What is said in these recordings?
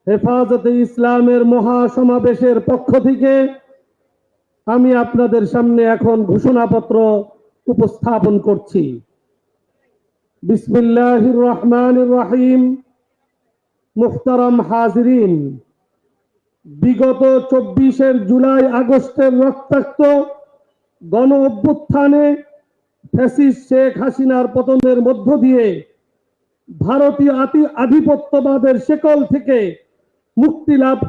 হেফাজতে ইসলামের মহাসমাবেশের পক্ষ থেকে আমি আপনাদের সামনে এখন ঘোষণাপত্র উপস্থাপন করছি। বিসমিল্লাহির রহমানির রহিম। মুহতারাম হাজিরিন, বিগত 24 জুলাই আগস্টের রক্তাক্ত গণ অভ্যুত্থানে ফ্যাসিস্ট শেখ হাসিনার পতনের মধ্য দিয়ে ভারতীয় আধিপত্যবাদের শেকল থেকে মুক্তি লাভ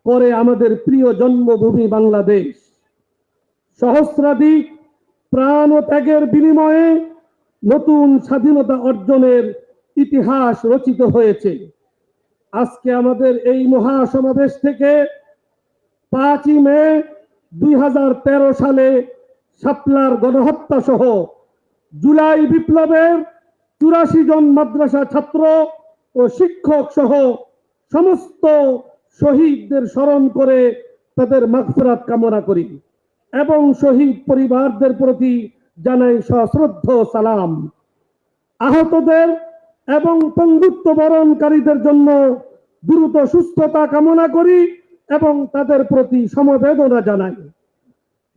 করে আমাদের প্রিয় জন্মভূমি বাংলাদেশ। সহস্রাধিক প্রাণ ও ত্যাগের বিনিময়ে নতুন স্বাধীনতা অর্জনের ইতিহাস রচিত হয়েছে। আজকে আমাদের এই মহাসমাবেশ থেকে 5ই মে 2013 সালে শাপলার গণহত্যা সহ জুলাই বিপ্লবের 84 জন মাদ্রাসা ছাত্র ও শিক্ষক সহ সমস্ত শহীদদের স্মরণ করে তাদের মাগফিরাত কামনা করি এবং শহীদ পরিবারদের প্রতি জানাই সশ্রদ্ধ সালাম। আহতদের এবং পঙ্গুত্ব বরণকারীদের জন্য দ্রুত সুস্থতা কামনা করি এবং তাদের প্রতি সমবেদনা জানাই।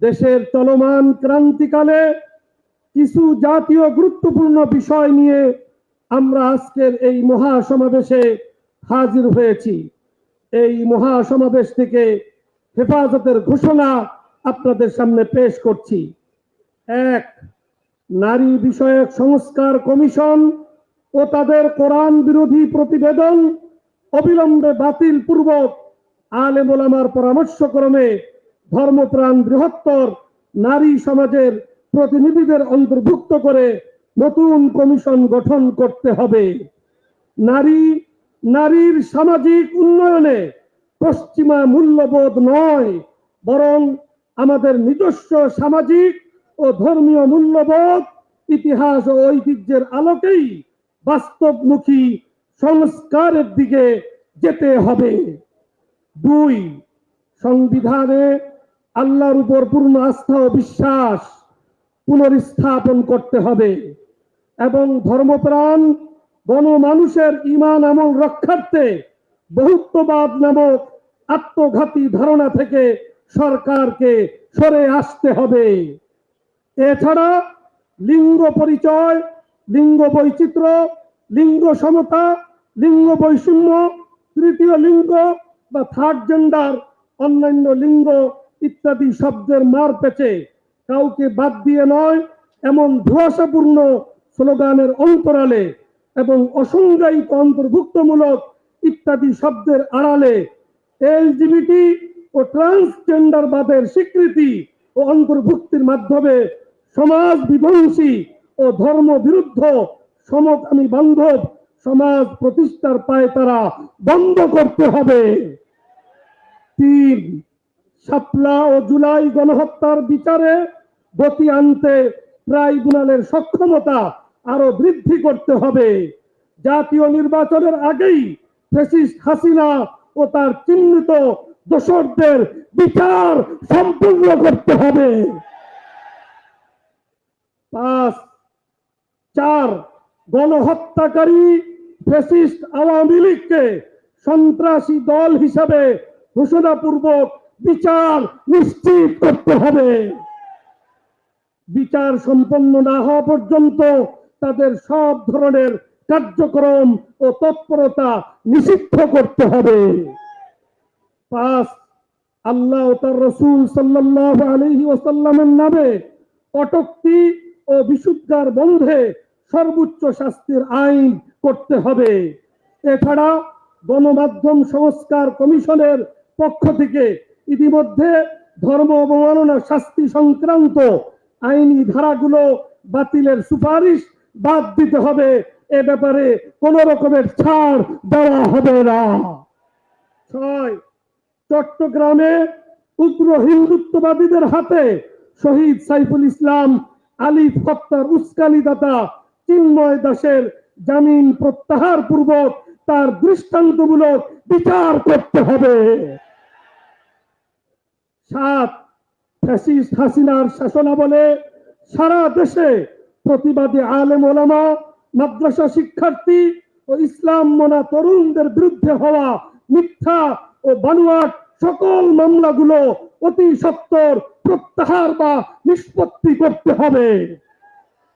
দেশের চলমান ক্রান্তিকালে কিছু জাতীয় গুরুত্বপূর্ণ বিষয় নিয়ে আমরা আজকের এই মহাসমাবেশে হাজির হয়েছি। এই মহাসমাবেশ থেকে হেফাজতের ঘোষণা আপনাদের সামনে পেশ করছি। 1. নারী বিষয়ক সংস্কার কমিশন ও তাদের কোরআন বিরোধী প্রতিবেদন অবিলম্বে বাতিল পূর্বক আলেম ওলামার পরামর্শক্রমে ধর্মপ্রাণ বৃহত্তর নারী সমাজের প্রতিনিধিদের অন্তর্ভুক্ত করে নতুন কমিশন গঠন করতে হবে। নারীর সামাজিক উন্নয়নে পশ্চিমা মূল্যবোধ নয়, বরং আমাদের নিজস্ব সামাজিক ও ধর্মীয় মূল্যবোধ, ইতিহাস ও ঐতিহ্যের আলোকেই বাস্তবমুখী সংস্কারের দিকে যেতে হবে। 2. সংবিধানে আল্লাহর উপর পূর্ণ আস্থা ও বিশ্বাস পুনর্স্থাপন করতে হবে এবং ধর্মপ্রাণ গণমানুষের ঈমান আমল রক্ষার্থে বহুত্ববাদ নামক আত্মঘাতী ধারণা থেকে সরকারকে সরে আসতে হবে। এছাড়া লিঙ্গ পরিচয়, লিঙ্গ বৈচিত্র্য, লিঙ্গ সমতা, লিঙ্গ বৈষম্য, তৃতীয় লিঙ্গ বা থার্ড জেন্ডার, অন্যান্য লিঙ্গ ইত্যাদি শব্দের মার পেঁচে কাউকে বাদ দিয়ে নয় এমন ধোঁয়াশাপূর্ণ স্লোগানের অন্তরালে এবং অসংজ্ঞায়িত অন্তর্ভুক্তমূলক ইত্যাদি শব্দের আড়ালে এলজিবিটি ও ট্রান্সজেন্ডারবাদের স্বীকৃতি ও অন্তর্ভুক্তির মাধ্যমে সমাজ বিধ্বংসী ও ধর্ম বিরুদ্ধ সমকামী বান্ধব সমাজ প্রতিষ্ঠার পায়তারা বন্ধ করতে হবে। 3. শাপলা ও জুলাই গণহত্যার বিচারে গতি আনতে ট্রাইব্যুনালের সক্ষমতা আরো বৃদ্ধি করতে হবে। জাতীয় নির্বাচনের আগেই ফ্যাসিস্ট হাসিনা ও তার চিহ্নিত দোষরদের বিচার সম্পূর্ণ করতে হবে। 4. গণহত্যাকারী ফ্যাসিস্ট আওয়ামী লীগকে সন্ত্রাসী দল হিসাবে ঘোষণাপূর্বক বিচার নিশ্চিত করতে হবে। বিচার সম্পন্ন না হওয়া পর্যন্ত তাদের সব ধরনের কার্যক্রম ও তৎপরতা নিষিদ্ধ করতে হবে। 5. আল্লাহ ও তার রাসূল সাল্লাল্লাহু আলাইহি ওয়াসাল্লামের নামে কটূক্তি ও বিশুদ্ধার বন্ধে সর্বোচ্চ শাস্তির আইন করতে হবে। এছাড়া গণমাধ্যম সংস্কার কমিশনের পক্ষ থেকে ইতিমধ্যে ধর্ম অবমাননা শাস্তি সংক্রান্ত আইনি ধারাগুলো বাতিলের সুপারিশ বাদ দিতে হবে। এ ব্যাপারে কোন রকমের ছাড় দেওয়া হবে না। 6. চট্টগ্রামে উগ্র হিন্দুত্ববাদীদের হাতে শহীদ সাইফুল ইসলাম আলিফ হত্যার উস্কানিদাতা চিন্ময় দাসের জামিন প্রত্যাহার পূর্বক তার দৃষ্টান্তমূলক বিচার করতে হবে। 7. ফ্যাসিস্ট হাসিনার শাসনামলে সারা দেশে প্রতিবাদী আলেম ওলামা, মাদ্রাসা শিক্ষার্থী ও ইসলাম মনা তরুণদের বিরুদ্ধে হওয়া মিথ্যা ও বানোয়াট সকল মামলাগুলো অতি সত্বর প্রত্যাহার বা নিষ্পত্তি করতে হবে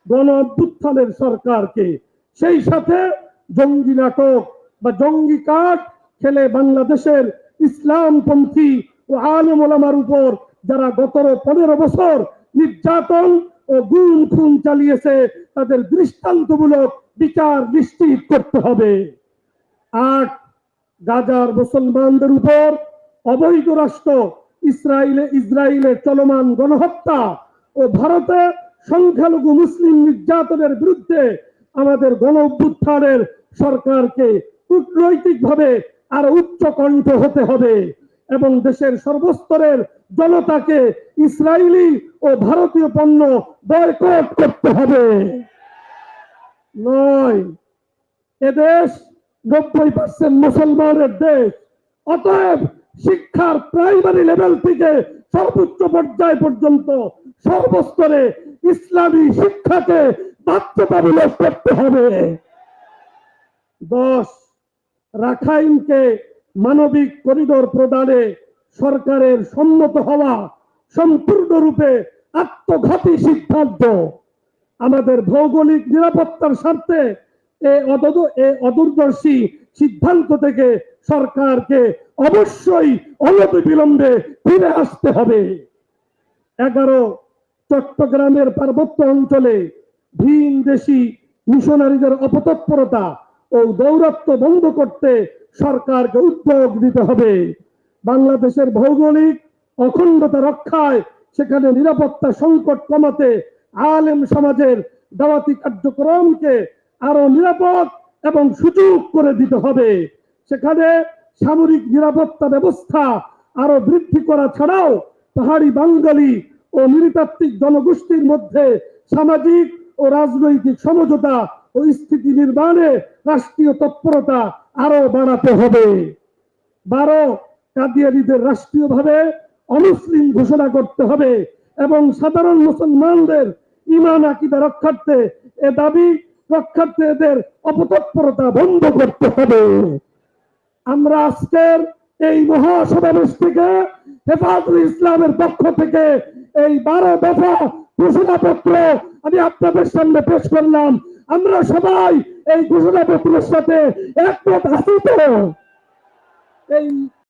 গণ অভ্যুত্থানের সরকারকে। সেই সাথে জঙ্গি নাটক বা জঙ্গি কার্ড খেলে বাংলাদেশের ইসলামপন্থী ও আলেম ওলামার উপর যারা গত 15 বছর নির্যাতন ও গুম খুন চালিয়েছে তাদের দৃষ্টান্তমূলক বিচার নিশ্চিত করতে হবে। 8 গাজার মুসলমানদের উপর অবৈধ রাষ্ট্র ইসরায়েলের চলমান গণহত্যা ও ভারতে সংখ্যালঘু মুসলিম নির্যাতনের বিরুদ্ধে আমাদের গণ অভ্যুত্থানের সরকারকে কূটনৈতিকভাবে আরো উচ্চ কণ্ঠ হতে হবে এবং দেশের সর্বস্তরের জনতাকে ইসরায়েলি ও ভারতীয় পণ্য বয়কট করতে হবে। 9 এদেশ 90% মুসলমানের দেশ, অতএব শিক্ষার প্রাইমারি লেভেল থেকে সর্বোচ্চ পর্যায় পর্যন্ত সর্বস্তরে ইসলামী শিক্ষাকে বাধ্যতামূলক করতে হবে। 10 রাখাইনকে মানবিক করিডোর প্রদানে সরকারের সম্মত হওয়া সম্পূর্ণরূপে আত্মঘাতী সিদ্ধান্ত। আমাদের ভৌগোলিক নিরাপত্তার স্বার্থে এই অদূরদর্শী সিদ্ধান্ত থেকে সরকারকে অবশ্যই অনতিবিলম্বে ফিরে আসতে হবে। 11 চট্টগ্রামের পার্বত্য অঞ্চলে ভিনদেশী মিশনারিদের অপতৎপরতা ও দৌরাত্ম্য বন্ধ করতে সরকারকে উদ্যোগ দিতে হবে। বাংলাদেশের ভৌগোলিক অখণ্ডতা রক্ষায় সেখানে নিরাপত্তা সংকট কমাতে আলেম সমাজের দাওয়াতি কার্যক্রমকে আরো নিরাপদ এবং সুযোগ করে দিতে হবে। সেখানে সামরিক নিরাপত্তা ব্যবস্থা আরো বৃদ্ধি করা ছাড়াও পাহাড়ি বাঙালি ও নৃতাত্ত্বিক জনগোষ্ঠীর মধ্যে সামাজিক ও রাজনৈতিক সমঝোতা ও স্থিতি নির্মাণে রাষ্ট্রীয় তৎপরতা আরো বাড়াতে হবে। 12 কাদিয়ানীদের রাষ্ট্রীয়ভাবে অমুসলিম ঘোষণা করতে হবে এবং সাধারণ মুসলমানদের ঈমান আকীদা রক্ষার্থে এ দাবি রক্ষার্থে এদের অপতৎপরতা বন্ধ করতে হবে। আমরা আজকের এই মহাসমাবেশ থেকে হেফাজতুল ইসলামের পক্ষ থেকে এই 12 দফা ঘোষণাপত্র আমি আপনাদের সামনে পেশ করলাম। আমরা সবাই এই ঘোষণাপত্রের সাথে একমত আছি তো? এই